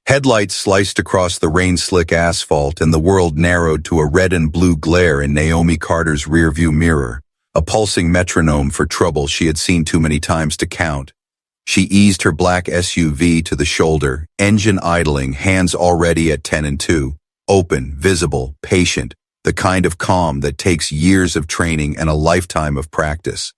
Headlights sliced across the rain-slick asphalt, and the world narrowed to a red and blue glare in Naomi Carter's rearview mirror, a pulsing metronome for trouble she had seen too many times to count. She eased her black SUV to the shoulder, engine idling, hands already at 10 and 2, open, visible, patient, the kind of calm that takes years of training and a lifetime of practice.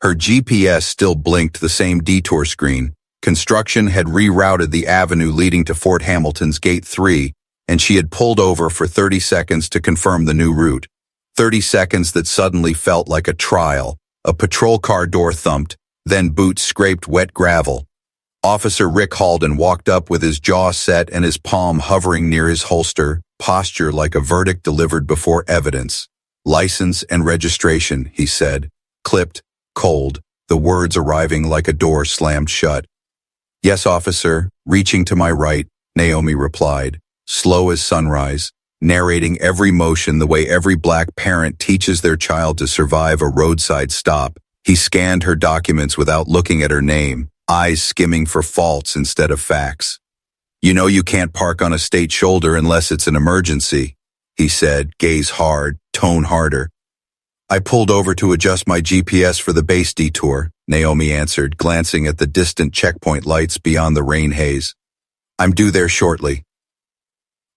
Her GPS still blinked the same detour screen. Construction had rerouted the avenue leading to Fort Hamilton's Gate 3, and she had pulled over for 30 seconds to confirm the new route. 30 seconds that suddenly felt like a trial. A patrol car door thumped, then boots scraped wet gravel. Officer Rick Halden walked up with his jaw set and his palm hovering near his holster, posture like a verdict delivered before evidence. "License and registration," he said, clipped, cold, the words arriving like a door slammed shut. "Yes, officer," reaching to my right, Naomi replied, slow as sunrise, narrating every motion the way every black parent teaches their child to survive a roadside stop. He scanned her documents without looking at her name, eyes skimming for faults instead of facts. "You know you can't park on a state shoulder unless it's an emergency," he said, gaze hard, tone harder. "I pulled over to adjust my GPS for the base detour," Naomi answered, glancing at the distant checkpoint lights beyond the rain haze. "I'm due there shortly."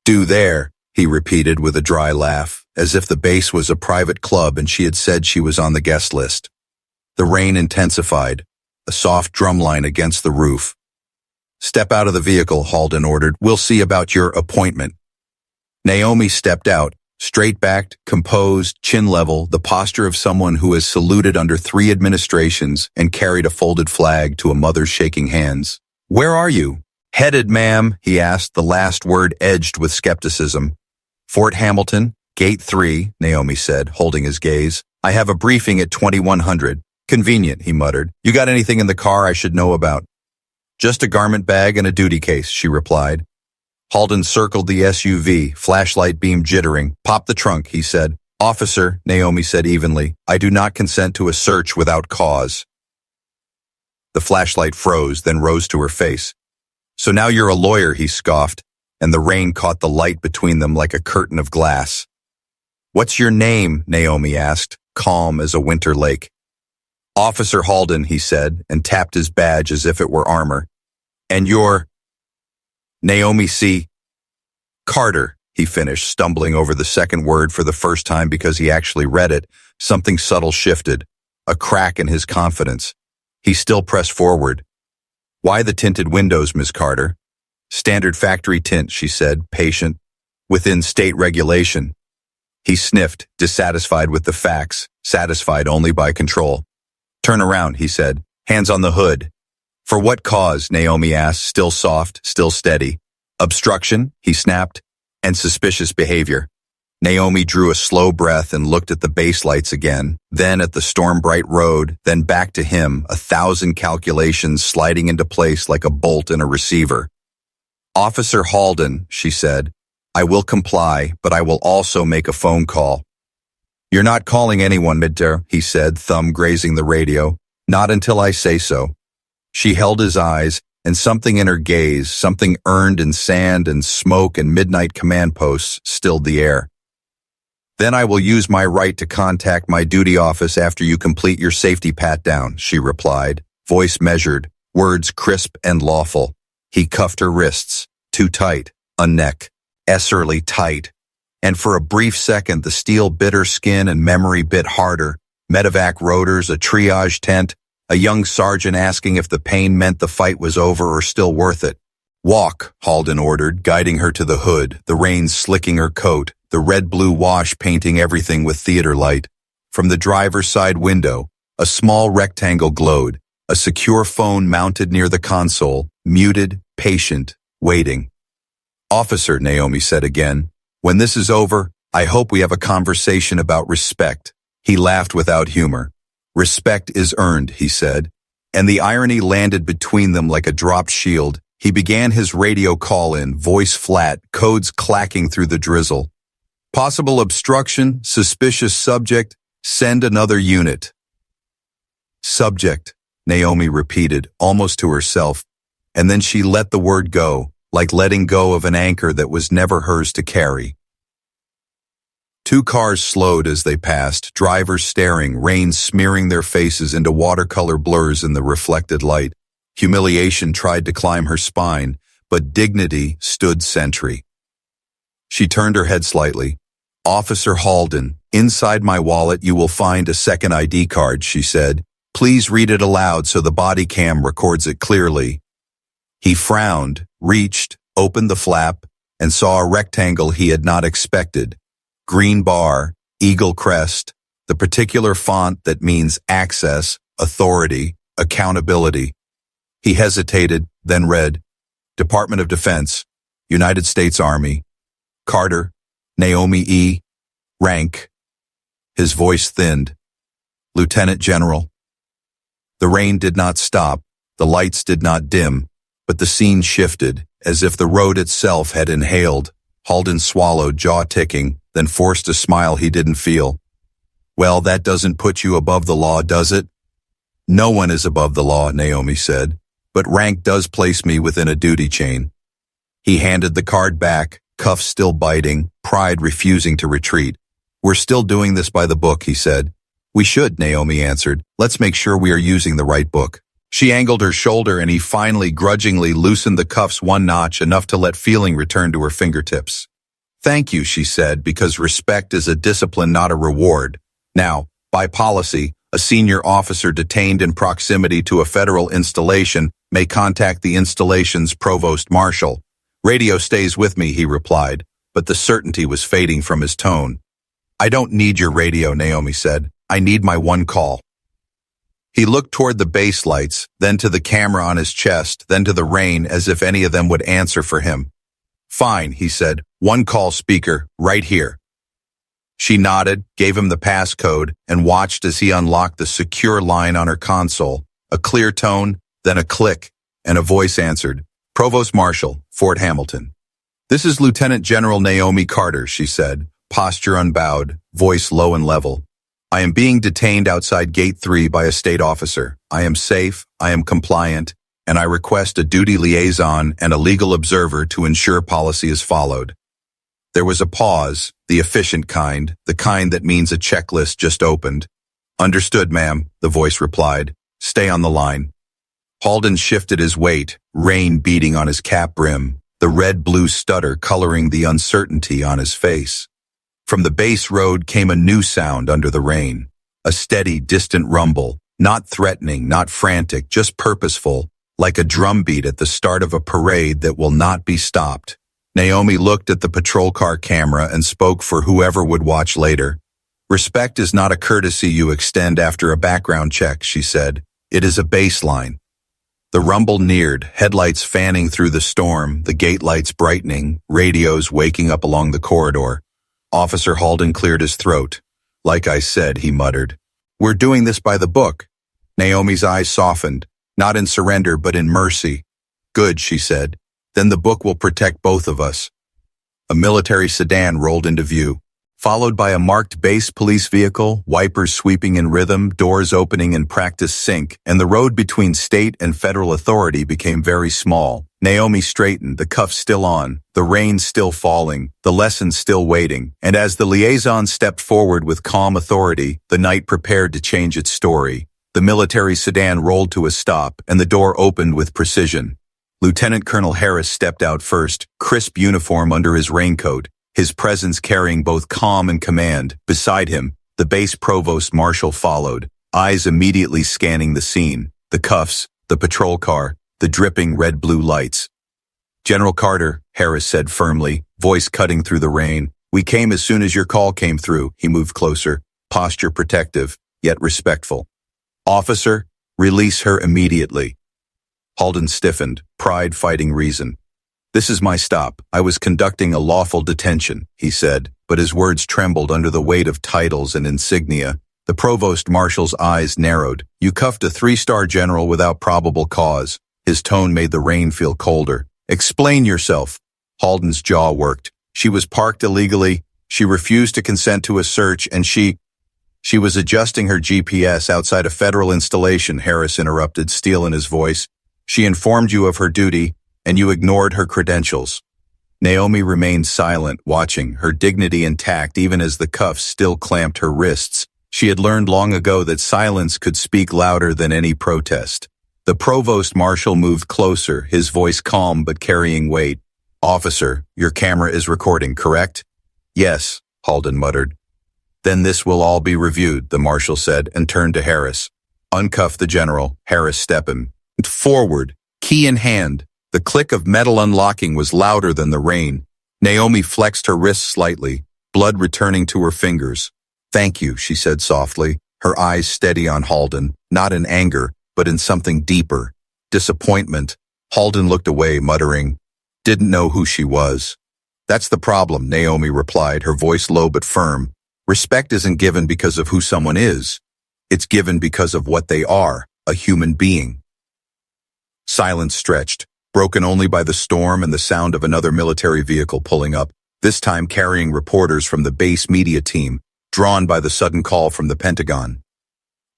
"Due there," he repeated with a dry laugh, as if the base was a private club and she had said she was on the guest list. The rain intensified, a soft drumline against the roof. "Step out of the vehicle," Halden ordered. "We'll see about your appointment." Naomi stepped out, straight-backed, composed, chin level, the posture of someone who has saluted under 3 administrations and carried a folded flag to a mother shaking hands. "Where are you?" "Headed, ma'am," he asked, the last word edged with skepticism. "Fort Hamilton, Gate 3, Naomi said, holding his gaze. "I have a briefing at 2100. "Convenient," he muttered. "You got anything in the car I should know about?" "Just a garment bag and a duty case," she replied. Halden circled the SUV, flashlight beam jittering. "Pop the trunk," he said. "Officer," Naomi said evenly, "I do not consent to a search without cause." The flashlight froze, then rose to her face. "So now you're a lawyer," he scoffed, and the rain caught the light between them like a curtain of glass. "What's your name?" Naomi asked, calm as a winter lake. "Officer Halden," he said, and tapped his badge as if it were armor. "And you're—" "Naomi C. Carter," he finished, stumbling over the second word for the first time because he actually read it. Something subtle shifted, a crack in his confidence. He still pressed forward. "Why the tinted windows, Miss Carter?" "Standard factory tint," she said, patient. "Within state regulation." He sniffed, dissatisfied with the facts, satisfied only by control. "Turn around," he said. "Hands on the hood." "For what cause?" Naomi asked, still soft, still steady. "Obstruction," he snapped, "and suspicious behavior." Naomi drew a slow breath and looked at the base lights again, then at the storm-bright road, then back to him, 1,000 calculations sliding into place like a bolt in a receiver. "Officer Halden," she said, "I will comply, but I will also make a phone call." "You're not calling anyone, Midter," he said, thumb grazing the radio. "Not until I say so." She held his eyes, and something in her gaze, something earned in sand and smoke and midnight command posts, stilled the air. "Then I will use my right to contact my duty office after you complete your safety pat-down," she replied, voice measured, words crisp and lawful. He cuffed her wrists, too tight, a neck, esserly tight. And for a brief second the steel bit her skin and memory bit harder. Medevac rotors, a triage tent, a young sergeant asking if the pain meant the fight was over or still worth it. "Walk," Halden ordered, guiding her to the hood, the rain slicking her coat, the red-blue wash painting everything with theater light. From the driver's side window, a small rectangle glowed, a secure phone mounted near the console, muted, patient, waiting. "Officer," Naomi said again, "when this is over, I hope we have a conversation about respect." He laughed without humor. "Respect is earned," he said, and the irony landed between them like a dropped shield. He began his radio call-in, voice flat, codes clacking through the drizzle. "Possible obstruction, suspicious subject, send another unit." "Subject," Naomi repeated, almost to herself, and then she let the word go, like letting go of an anchor that was never hers to carry. Two cars slowed as they passed, drivers staring, rain smearing their faces into watercolor blurs in the reflected light. Humiliation tried to climb her spine, but dignity stood sentry. She turned her head slightly. "Officer Halden, inside my wallet you will find a second ID card," she said. "Please read it aloud so the body cam records it clearly." He frowned, reached, opened the flap, and saw a rectangle he had not expected. Green bar, eagle crest, the particular font that means access, authority, accountability. He hesitated, then read, "Department of Defense, United States Army, Carter, Naomi E., rank." His voice thinned. "Lieutenant General." The rain did not stop, the lights did not dim, but the scene shifted, as if the road itself had inhaled. Halden swallowed, jaw ticking, then forced a smile he didn't feel. "Well, that doesn't put you above the law, does it?" "No one is above the law," Naomi said, "but rank does place me within a duty chain." He handed the card back, cuffs still biting, pride refusing to retreat. "We're still doing this by the book," he said. "We should," Naomi answered. "Let's make sure we are using the right book." She angled her shoulder and he finally grudgingly loosened the cuffs one notch, enough to let feeling return to her fingertips. "Thank you," she said, "because respect is a discipline, not a reward. Now, by policy, a senior officer detained in proximity to a federal installation may contact the installation's provost marshal." "Radio stays with me," he replied, but the certainty was fading from his tone. "I don't need your radio," Naomi said. "I need my one call." He looked toward the base lights, then to the camera on his chest, then to the rain, as if any of them would answer for him. "Fine," he said. "One call speaker, right here." She nodded, gave him the passcode, and watched as he unlocked the secure line on her console. A clear tone, then a click, and a voice answered. "Provost Marshal, Fort Hamilton." "This is Lieutenant General Naomi Carter," she said, posture unbowed, voice low and level. "I am being detained outside Gate 3 by a state officer. I am safe, I am compliant, and I request a duty liaison and a legal observer to ensure policy is followed." There was a pause, the efficient kind, the kind that means a checklist just opened. "Understood, ma'am," the voice replied. "Stay on the line." Halden shifted his weight, rain beating on his cap brim, the red-blue stutter coloring the uncertainty on his face. From the base road came a new sound under the rain, a steady, distant rumble, not threatening, not frantic, just purposeful, like a drumbeat at the start of a parade that will not be stopped. Naomi looked at the patrol car camera and spoke for whoever would watch later. "Respect is not a courtesy you extend after a background check," she said. "It is a baseline." The rumble neared, headlights fanning through the storm, the gate lights brightening, radios waking up along the corridor. Officer Halden cleared his throat. "Like I said," he muttered. "We're doing this by the book." Naomi's eyes softened, not in surrender but in mercy. "Good," she said. "Then the book will protect both of us." A military sedan rolled into view, followed by a marked base police vehicle, wipers sweeping in rhythm, doors opening in practice sync, and the road between state and federal authority became very small. Naomi straightened, the cuffs still on, the rain still falling, the lesson still waiting, and as the liaison stepped forward with calm authority, the night prepared to change its story. The military sedan rolled to a stop, and the door opened with precision. Lieutenant Colonel Harris stepped out first, crisp uniform under his raincoat, his presence carrying both calm and command. Beside him, the base provost marshal followed, eyes immediately scanning the scene, the cuffs, the patrol car, the dripping red-blue lights. "General Carter," Harris said firmly, voice cutting through the rain. "We came as soon as your call came through." He moved closer, posture protective, yet respectful. "Officer, release her immediately." Halden stiffened, pride fighting reason. "This is my stop. I was conducting a lawful detention," he said, but his words trembled under the weight of titles and insignia. The provost marshal's eyes narrowed. "You cuffed a 3-star general without probable cause." His tone made the rain feel colder. "Explain yourself." Halden's jaw worked. "She was parked illegally. She refused to consent to a search, and she was adjusting her GPS outside a federal installation," Harris interrupted, steel in his voice. "She informed you of her duty. and you ignored her credentials. Naomi remained silent, watching, her dignity intact even as the cuffs still clamped her wrists. She had learned long ago that silence could speak louder than any protest. The provost marshal moved closer, his voice calm but carrying weight. "Officer, your camera is recording, correct?" "Yes," Halden muttered. "Then this will all be reviewed," the marshal said, and turned to Harris. "Uncuff the general." Harris stepped forward, key in hand. The click of metal unlocking was louder than the rain. Naomi flexed her wrists slightly, blood returning to her fingers. "Thank you," she said softly, her eyes steady on Halden, not in anger, but in something deeper. Disappointment. Halden looked away, muttering, "Didn't know who she was." "That's the problem," Naomi replied, her voice low but firm. "Respect isn't given because of who someone is. It's given because of what they are, a human being." Silence stretched, broken only by the storm and the sound of another military vehicle pulling up, this time carrying reporters from the base media team, drawn by the sudden call from the Pentagon.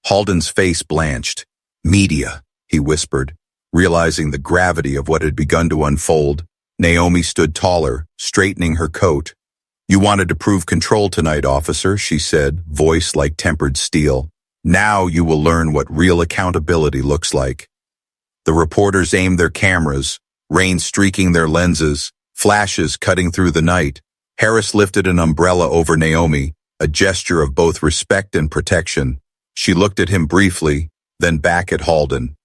Halden's face blanched. "Media," he whispered, realizing the gravity of what had begun to unfold. Naomi stood taller, straightening her coat. "You wanted to prove control tonight, officer," she said, voice like tempered steel. "Now you will learn what real accountability looks like." The reporters aimed their cameras, rain streaking their lenses, flashes cutting through the night. Harris lifted an umbrella over Naomi, a gesture of both respect and protection. She looked at him briefly, then back at Halden.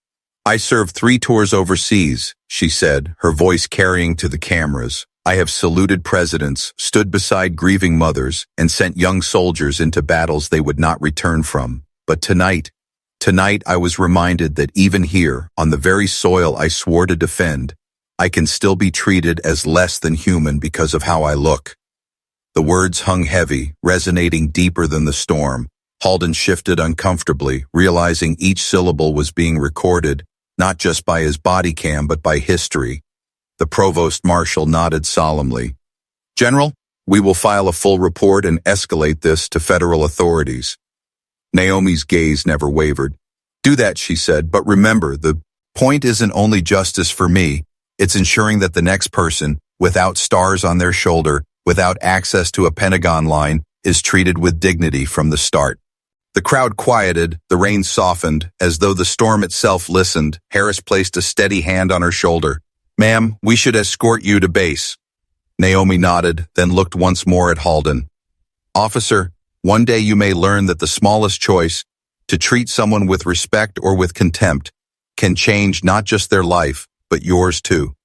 "I served 3 tours overseas," she said, her voice carrying to the cameras. "I have saluted presidents, stood beside grieving mothers, and sent young soldiers into battles they would not return from. But tonight I was reminded that even here, on the very soil I swore to defend, I can still be treated as less than human because of how I look." The words hung heavy, resonating deeper than the storm. Halden shifted uncomfortably, realizing each syllable was being recorded, not just by his body cam but by history. The provost marshal nodded solemnly. "General, we will file a full report and escalate this to federal authorities." Naomi's gaze never wavered. "Do that," she said, "but remember, the point isn't only justice for me, it's ensuring that the next person, without stars on their shoulder, without access to a Pentagon line, is treated with dignity from the start." The crowd quieted, the rain softened, as though the storm itself listened. Harris placed a steady hand on her shoulder. "Ma'am, we should escort you to base." Naomi nodded, then looked once more at Halden. "Officer, one day you may learn that the smallest choice, to treat someone with respect or with contempt, can change not just their life, but yours too."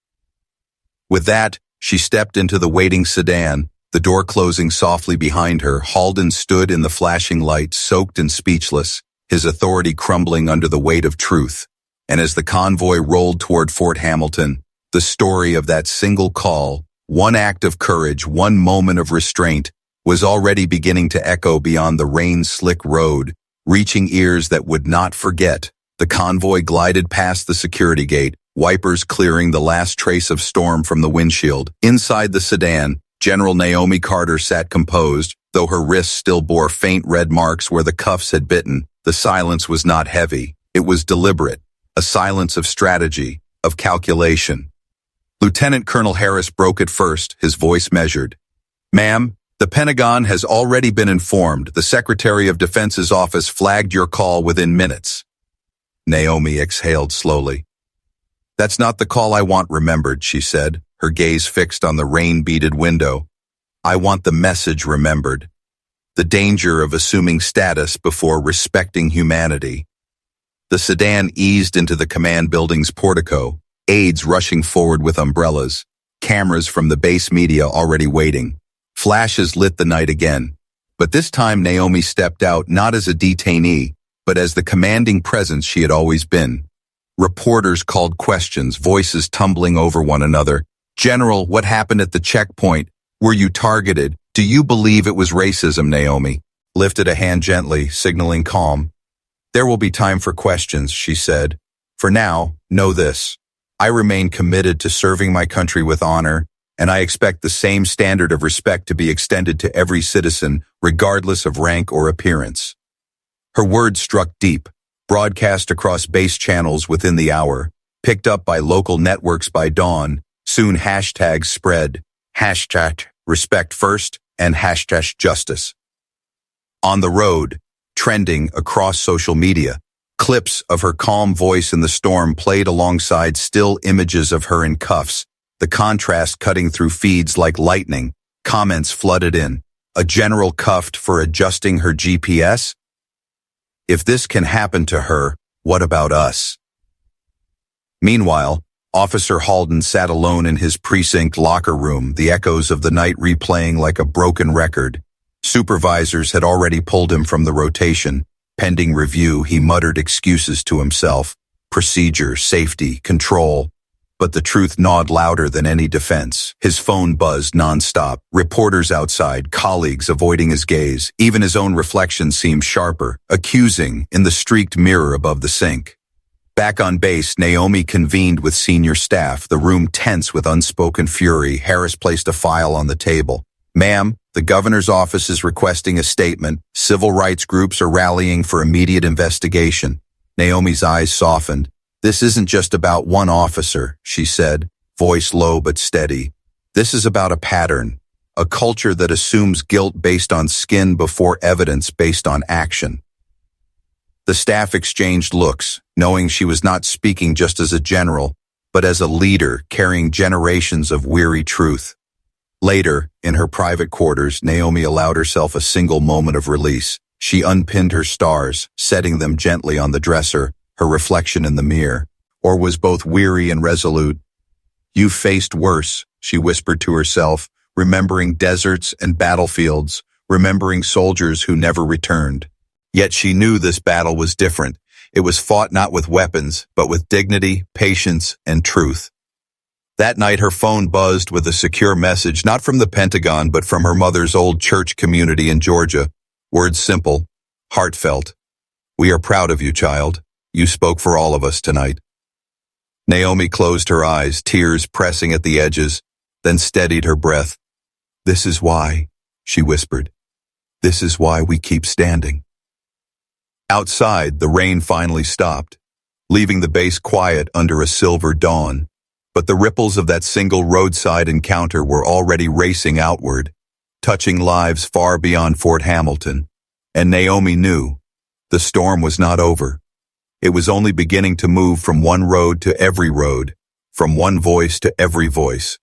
With that, she stepped into the waiting sedan, the door closing softly behind her. Halden stood in the flashing light, soaked and speechless, his authority crumbling under the weight of truth. And as the convoy rolled toward Fort Hamilton, the story of that single call, one act of courage, one moment of restraint, was already beginning to echo beyond the rain-slick road, reaching ears that would not forget. The convoy glided past the security gate, wipers clearing the last trace of storm from the windshield. Inside the sedan, General Naomi Carter sat composed, though her wrists still bore faint red marks where the cuffs had bitten. The silence was not heavy. It was deliberate, a silence of strategy, of calculation. Lieutenant Colonel Harris broke it first, his voice measured. "Ma'am, the Pentagon has already been informed. The Secretary of Defense's office flagged your call within minutes." Naomi exhaled slowly. "That's not the call I want remembered," she said, her gaze fixed on the rain-beaded window. "I want the message remembered. The danger of assuming status before respecting humanity." The sedan eased into the command building's portico, aides rushing forward with umbrellas, cameras from the base media already waiting. Flashes lit the night again. But this time Naomi stepped out not as a detainee, but as the commanding presence she had always been. Reporters called questions, voices tumbling over one another. "General, what happened at the checkpoint? Were you targeted? Do you believe it was racism?" Naomi lifted a hand gently, signaling calm. "There will be time for questions," she said. "For now, know this. I remain committed to serving my country with honor, and I expect the same standard of respect to be extended to every citizen, regardless of rank or appearance." Her words struck deep, broadcast across base channels within the hour. Picked up by local networks by dawn, soon hashtags spread, hashtag respect first and hashtag justice. On the road, trending across social media, clips of her calm voice in the storm played alongside still images of her in cuffs, the contrast cutting through feeds like lightning. Comments flooded in. A general cuffed for adjusting her GPS? If this can happen to her, what about us? Meanwhile, Officer Halden sat alone in his precinct locker room, the echoes of the night replaying like a broken record. Supervisors had already pulled him from the rotation. Pending review, he muttered excuses to himself. Procedure, safety, control. But the truth gnawed louder than any defense. His phone buzzed nonstop. Reporters outside, colleagues avoiding his gaze. Even his own reflection seemed sharper, accusing, in the streaked mirror above the sink. Back on base, Naomi convened with senior staff, the room tense with unspoken fury. Harris placed a file on the table. "Ma'am, the governor's office is requesting a statement. Civil rights groups are rallying for immediate investigation." Naomi's eyes softened. "This isn't just about one officer," she said, voice low but steady. "This is about a pattern, a culture that assumes guilt based on skin before evidence based on action." The staff exchanged looks, knowing she was not speaking just as a general, but as a leader carrying generations of weary truth. Later, in her private quarters, Naomi allowed herself a single moment of release. She unpinned her stars, setting them gently on the dresser, her reflection in the mirror, or was both weary and resolute. "You've faced worse," she whispered to herself, remembering deserts and battlefields, remembering soldiers who never returned. Yet she knew this battle was different. It was fought not with weapons, but with dignity, patience, and truth. That night her phone buzzed with a secure message, not from the Pentagon, but from her mother's old church community in Georgia. Words simple, heartfelt. "We are proud of you, child. You spoke for all of us tonight." Naomi closed her eyes, tears pressing at the edges, then steadied her breath. "This is why," she whispered. "This is why we keep standing." Outside, the rain finally stopped, leaving the base quiet under a silver dawn. But the ripples of that single roadside encounter were already racing outward, touching lives far beyond Fort Hamilton. And Naomi knew the storm was not over. It was only beginning to move from one road to every road, from one voice to every voice.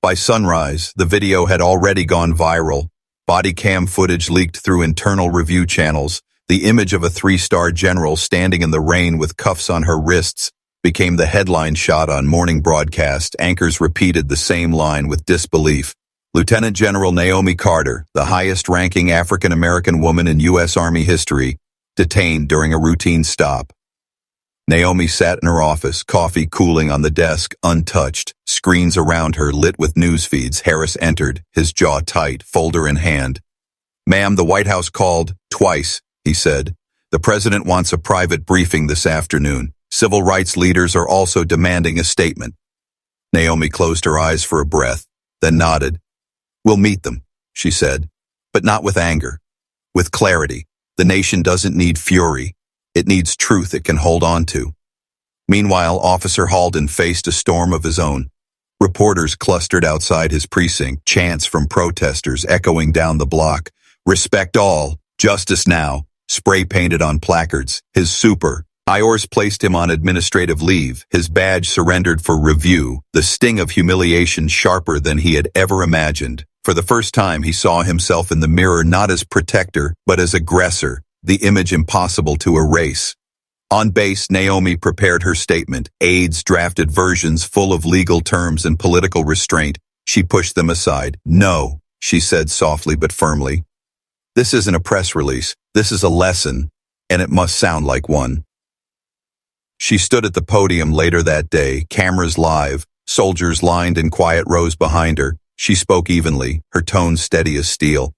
By sunrise, the video had already gone viral. Body cam footage leaked through internal review channels. The image of a three-star general standing in the rain with cuffs on her wrists became the headline shot on morning broadcast. Anchors repeated the same line with disbelief. Lieutenant General Naomi Carter, the highest-ranking African-American woman in U.S. Army history, detained during a routine stop. Naomi sat in her office, coffee cooling on the desk, untouched, screens around her lit with news feeds. Harris entered, his jaw tight, folder in hand. "Ma'am, the White House called, twice," he said. "The president wants a private briefing this afternoon. Civil rights leaders are also demanding a statement." Naomi closed her eyes for a breath, then nodded. "We'll meet them," she said, "but not with anger. With clarity. The nation doesn't need fury. It needs truth it can hold on to." Meanwhile, Officer Halden faced a storm of his own. Reporters clustered outside his precinct, chants from protesters echoing down the block. "Respect all, justice now," spray painted on placards. His super IORs placed him on administrative leave, his badge surrendered for review, the sting of humiliation sharper than he had ever imagined. For the first time, he saw himself in the mirror not as protector, but as aggressor, the image impossible to erase. On base, Naomi prepared her statement, aides drafted versions full of legal terms and political restraint. She pushed them aside. "No," she said softly but firmly. "This isn't a press release. This is a lesson, and it must sound like one." She stood at the podium later that day, cameras live, soldiers lined in quiet rows behind her. She spoke evenly, her tone steady as steel.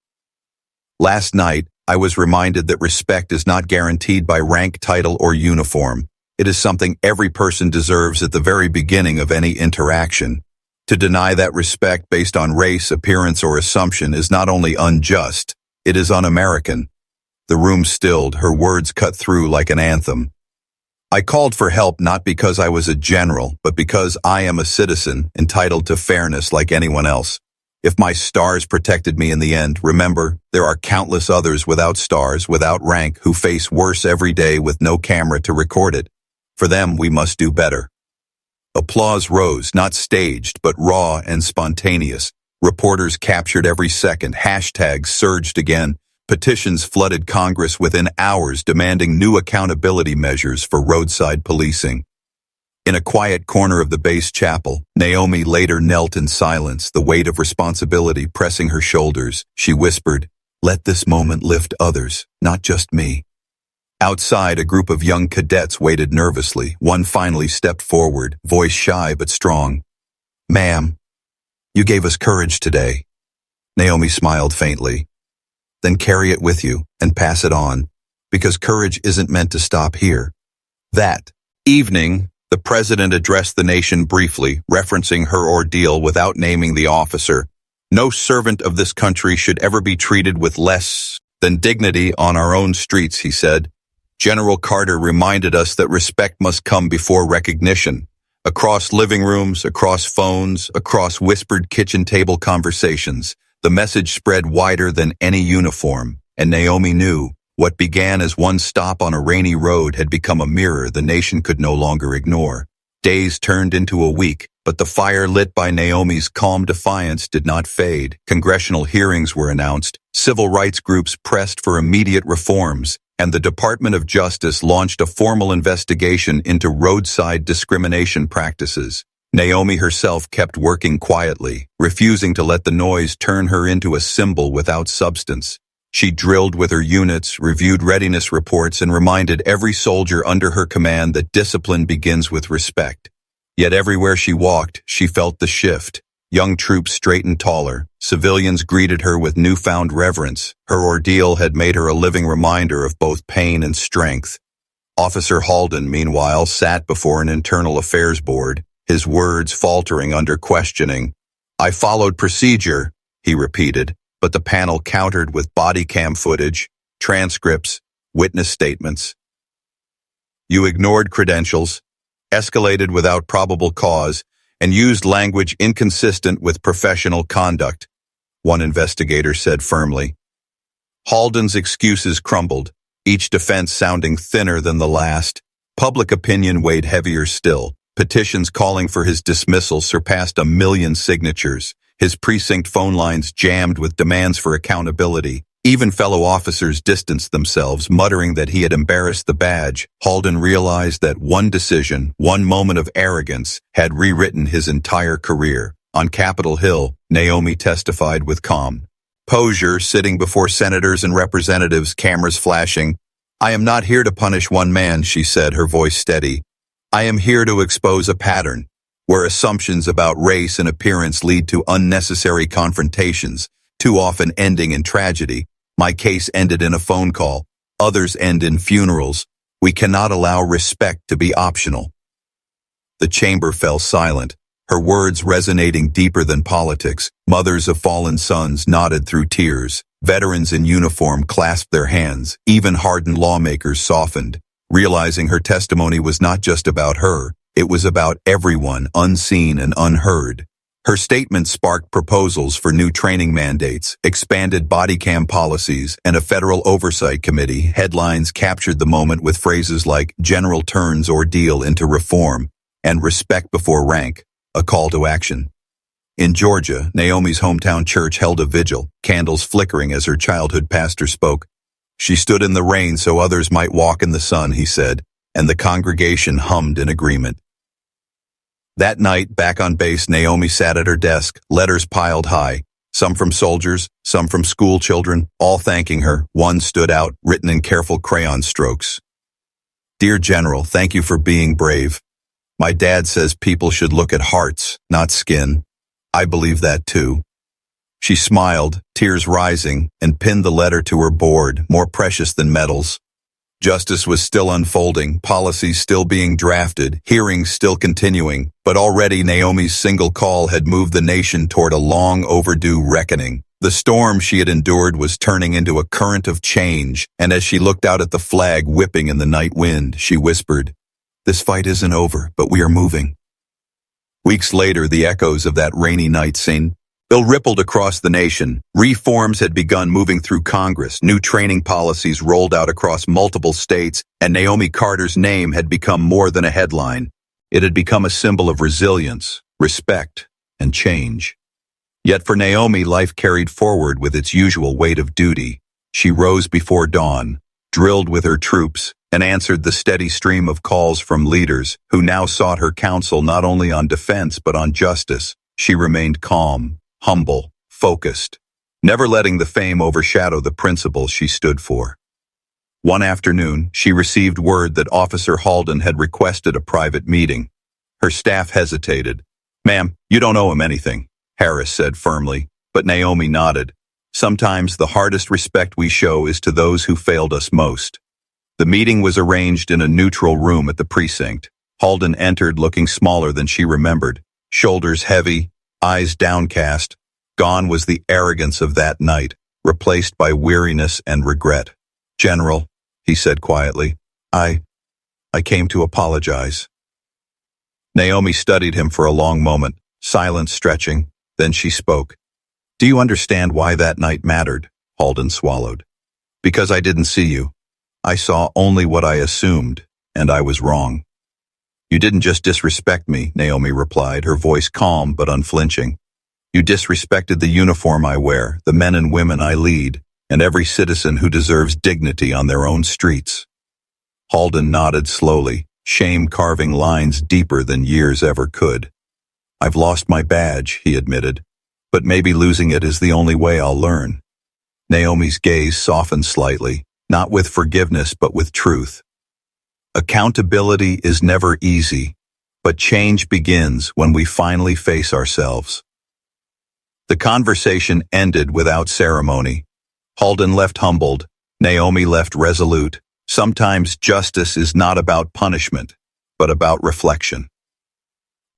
"Last night, I was reminded that respect is not guaranteed by rank, title, or uniform. It is something every person deserves at the very beginning of any interaction. To deny that respect based on race, appearance, or assumption is not only unjust, it is un-American." The room stilled, her words cut through like an anthem. I called for help not because I was a general, but because I am a citizen entitled to fairness like anyone else. If my stars protected me in the end, remember, there are countless others without stars, without rank, who face worse every day with no camera to record it. For them, we must do better. Applause rose, not staged, but raw and spontaneous. Reporters captured every second, hashtags surged again. Petitions flooded Congress within hours demanding new accountability measures for roadside policing. In a quiet corner of the base chapel, Naomi later knelt in silence, the weight of responsibility pressing her shoulders. She whispered, "Let this moment lift others, not just me." Outside, a group of young cadets waited nervously. One finally stepped forward, voice shy but strong. "Ma'am, you gave us courage today." Naomi smiled faintly. "Then carry it with you and pass it on, because courage isn't meant to stop here." That evening, the president addressed the nation briefly, referencing her ordeal without naming the officer. "No servant of this country should ever be treated with less than dignity on our own streets," he said. General Carter reminded us that respect must come before recognition. Across living rooms, across phones, across whispered kitchen table conversations, the message spread wider than any uniform, and Naomi knew what began as one stop on a rainy road had become a mirror the nation could no longer ignore. Days turned into a week, but the fire lit by Naomi's calm defiance did not fade. Congressional hearings were announced, civil rights groups pressed for immediate reforms, and the Department of Justice launched a formal investigation into roadside discrimination practices. Naomi herself kept working quietly, refusing to let the noise turn her into a symbol without substance. She drilled with her units, reviewed readiness reports, and reminded every soldier under her command that discipline begins with respect. Yet everywhere she walked, she felt the shift. Young troops straightened taller. Civilians greeted her with newfound reverence. Her ordeal had made her a living reminder of both pain and strength. Officer Halden, meanwhile, sat before an internal affairs board, his words faltering under questioning. "I followed procedure," he repeated, but the panel countered with body cam footage, transcripts, witness statements. "You ignored credentials, escalated without probable cause, and used language inconsistent with professional conduct," one investigator said firmly. Halden's excuses crumbled, each defense sounding thinner than the last. Public opinion weighed heavier still. Petitions calling for his dismissal surpassed 1 million signatures. His precinct phone lines jammed with demands for accountability. Even fellow officers distanced themselves, muttering that he had embarrassed the badge. Halden realized that one decision, one moment of arrogance, had rewritten his entire career. On Capitol Hill, Naomi testified with calm posture, sitting before senators and representatives, cameras flashing. "I am not here to punish one man," she said, her voice steady. "I am here to expose a pattern, where assumptions about race and appearance lead to unnecessary confrontations, too often ending in tragedy. My case ended in a phone call. Others end in funerals. We cannot allow respect to be optional." The chamber fell silent, her words resonating deeper than politics. Mothers of fallen sons nodded through tears. Veterans in uniform clasped their hands. Even hardened lawmakers softened, realizing her testimony was not just about her. It was about everyone, unseen and unheard. Her statement sparked proposals for new training mandates, expanded body cam policies, and a federal oversight committee. Headlines captured the moment with phrases like "General turns ordeal into reform" and "respect before rank," a call to action. In Georgia, Naomi's hometown church held a vigil, candles flickering as her childhood pastor spoke. "She stood in the rain so others might walk in the sun," he said, and the congregation hummed in agreement. That night, back on base, Naomi sat at her desk, letters piled high, some from soldiers, some from school children, all thanking her. One stood out, written in careful crayon strokes. "Dear General, thank you for being brave. My dad says people should look at hearts, not skin. I believe that too." She smiled, tears rising, and pinned the letter to her board, more precious than metals. Justice was still unfolding, policies still being drafted, hearings still continuing, but already Naomi's single call had moved the nation toward a long overdue reckoning. The storm she had endured was turning into a current of change, and as she looked out at the flag whipping in the night wind, she whispered, This fight isn't over, but we are moving. Weeks later, the echoes of that rainy night scene still rippled across the nation. Reforms had begun moving through Congress, new training policies rolled out across multiple states, and Naomi Carter's name had become more than a headline. It had become a symbol of resilience, respect, and change. Yet for Naomi, life carried forward with its usual weight of duty. She rose before dawn, drilled with her troops, and answered the steady stream of calls from leaders who now sought her counsel not only on defense but on justice. She remained calm, humble, focused, never letting the fame overshadow the principles she stood for. One afternoon, she received word that Officer Halden had requested a private meeting. Her staff hesitated. "Ma'am, you don't owe him anything," Harris said firmly, but Naomi nodded. "Sometimes the hardest respect we show is to those who failed us most." The meeting was arranged in a neutral room at the precinct. Halden entered looking smaller than she remembered, shoulders heavy, eyes downcast. Gone was the arrogance of that night, replaced by weariness and regret. "General," he said quietly, I came to apologize." Naomi studied him for a long moment, silence stretching. Then she spoke. "Do you understand why that night mattered?" Halden swallowed. "Because I didn't see you. I saw only what I assumed, and I was wrong." "You didn't just disrespect me," Naomi replied, her voice calm but unflinching. "You disrespected the uniform I wear, the men and women I lead, and every citizen who deserves dignity on their own streets." Halden nodded slowly, shame carving lines deeper than years ever could. "I've lost my badge," he admitted, "but maybe losing it is the only way I'll learn." Naomi's gaze softened slightly, not with forgiveness but with truth. Accountability is never easy, but change begins when we finally face ourselves. The conversation ended without ceremony. Halden left humbled, Naomi left resolute. Sometimes justice is not about punishment, but about reflection.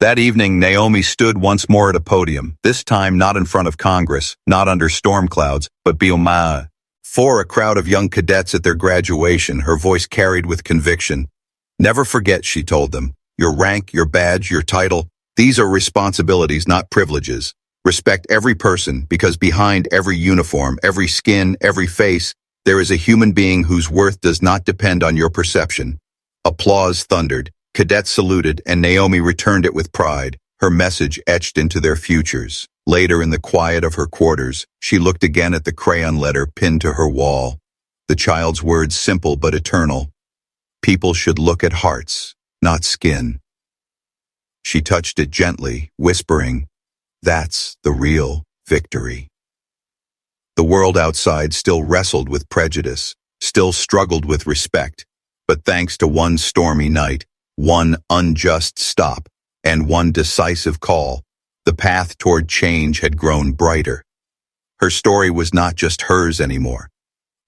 That evening, Naomi stood once more at a podium, this time not in front of Congress, not under storm clouds, but before a crowd of young cadets at their graduation. Her voice carried with conviction. "Never forget," she told them, "your rank, your badge, your title. These are responsibilities, not privileges. Respect every person, because behind every uniform, every skin, every face, there is a human being whose worth does not depend on your perception." Applause thundered. Cadets saluted, and Naomi returned it with pride, her message etched into their futures. Later, in the quiet of her quarters, she looked again at the crayon letter pinned to her wall. The child's words, simple but eternal. "People should look at hearts, not skin." She touched it gently, whispering, "That's the real victory." The world outside still wrestled with prejudice, still struggled with respect, but thanks to one stormy night, one unjust stop, and one decisive call, the path toward change had grown brighter. Her story was not just hers anymore.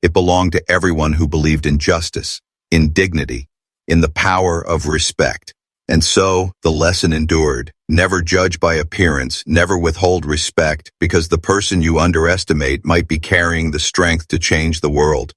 It belonged to everyone who believed in justice, in dignity, in the power of respect. And so, the lesson endured. Never judge by appearance, never withhold respect, because the person you underestimate might be carrying the strength to change the world.